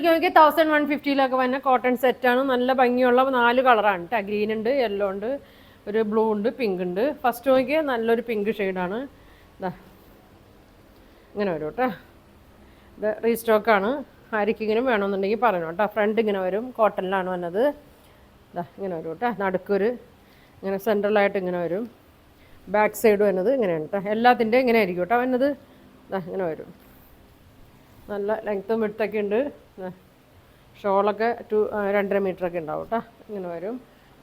നോക്കി 1150 വന്ന കോട്ടൺ സെറ്റാണ്. നല്ല ഭംഗിയുള്ള 4 കളറാണ് കേട്ടോ. ഗ്രീൻ ഉണ്ട്, യെല്ലോ ഉണ്ട്, ഒരു ബ്ലൂ ഉണ്ട്, പിങ്ക് ഉണ്ട്. ഫസ്റ്റ് നോക്കിയാൽ നല്ലൊരു പിങ്ക് ഷെയ്ഡാണ്. ഇതാ ഇങ്ങനെ വരും കേട്ടോ. ഇത് റീസ്റ്റോക്കാണ്. ആർക്കെങ്കിലും വേണമെന്നുണ്ടെങ്കിൽ പറഞ്ഞു കേട്ടോ. ഫ്രണ്ട് ഇങ്ങനെ വരും, കോട്ടണിലാണ് വന്നത്. ഇതാ ഇങ്ങനെ വരും കേട്ടോ. നടുക്കൊരു ഇങ്ങനെ സെൻട്രലായിട്ട് ഇങ്ങനെ വരും. ബാക്ക് സൈഡ് വന്നത് ഇങ്ങനെയാണ് കേട്ടോ. എല്ലാത്തിൻ്റെ ഇങ്ങനെ ആയിരിക്കും കേട്ടോ വന്നത്. ഇതാ ഇങ്ങനെ വരും. നല്ല ലെങ്ത്തും വിഡ്ത്തൊക്കെ ഉണ്ട്. ഷോളൊക്കെ 2.5 മീറ്ററൊക്കെ ഉണ്ടാവും കേട്ടോ. ഇങ്ങനെ വരും.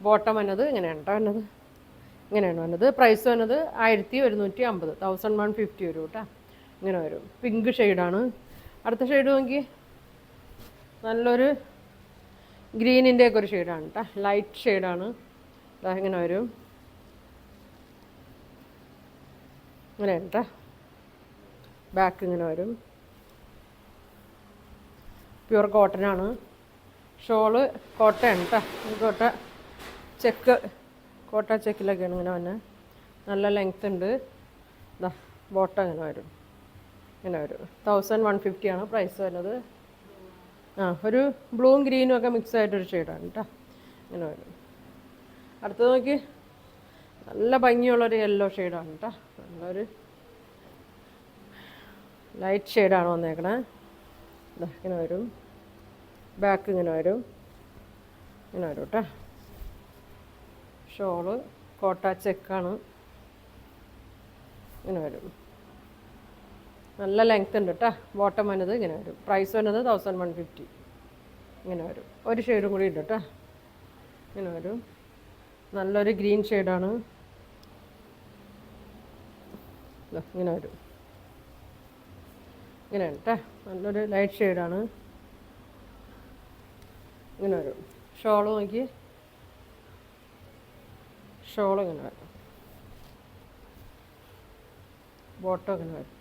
ബോട്ടം വന്നത് ഇങ്ങനെയാണ് കേട്ടോ വന്നത്. ഇങ്ങനെയാണ് വന്നത്. പ്രൈസ് വന്നത് 1150, 1150 വരും കേട്ടോ. ഇങ്ങനെ വരും. പിങ്ക് ഷെയ്ഡാണ്. അടുത്ത ഷെയ്ഡ് നോക്കി നല്ലൊരു ഗ്രീനിൻ്റെയൊക്കെ ഒരു ഷെയ്ഡാണ് കേട്ടോ. ലൈറ്റ് ഷെയ്ഡാണ്. ഇങ്ങനെ വരും. ഇങ്ങനെയാണ് കേട്ടോ. ബാക്ക് ഇങ്ങനെ വരും. പ്യുവർ കോട്ടനാണ്. ഷോള് കോട്ടയാണ് കേട്ടോ. കോട്ട ചെക്ക്, കോട്ട ചെക്കിലൊക്കെയാണ് ഇങ്ങനെ വന്നത്. നല്ല ലെങ്ത് ഉണ്ട്. ഇതാ ബോട്ടം ഇങ്ങനെ വരും. ഇങ്ങനെ വരും. 1150 ആണ് പ്രൈസ് വരുന്നത്. ഒരു ബ്ലൂവും ഗ്രീനും ഒക്കെ മിക്സ് ആയിട്ടൊരു ഷെയ്ഡാണ് കേട്ടോ. ഇങ്ങനെ വരും. അടുത്തത് നോക്കി നല്ല ഭംഗിയുള്ളൊരു യെല്ലോ ഷെയ്ഡാണ് കേട്ടോ. നല്ലൊരു ലൈറ്റ് ഷെയ്ഡാണ് വന്നേക്കണേ. ഇങ്ങനെ വരും. ബാക്ക് ഇങ്ങനെ വരും. ഇങ്ങനെ വരും കേട്ടോ. ഷോള് കോട്ട ചെക്കാണ്. ഇങ്ങനെ വരും. നല്ല ലെങ്ത് ഉണ്ട് കേട്ടോ. ബോട്ടം വന്നത് ഇങ്ങനെ വരും. പ്രൈസ് വന്നത് 1150. ഇങ്ങനെ വരും. ഒരു ഷെയ്ഡും കൂടി ഉണ്ട് കേട്ടോ. ഇങ്ങനെ വരും. നല്ലൊരു ഗ്രീൻ ഷെയ്ഡാണ്. ഇങ്ങനെ വരും. ഇങ്ങനെയാണ് കേട്ടോ. നല്ലൊരു ലൈറ്റ് ഷെയ്ഡാണ്. ഇങ്ങനെ വരും. ഷോള് നോക്കി, ഷോൾ ഇങ്ങനെ വരും. ബോട്ടം ഇങ്ങനെ വരും.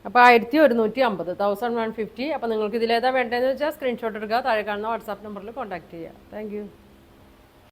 അപ്പോൾ 1150, 1150. അപ്പോൾ നിങ്ങൾക്ക് ഇതിലേതാ വേണ്ടതെന്ന് വെച്ചാൽ സ്ക്രീൻഷോട്ട് എടുക്കുക. താഴെ കാണുന്ന വാട്സാപ്പ് നമ്പറിൽ കോൺടാക്ട് ചെയ്യുക. Thank you.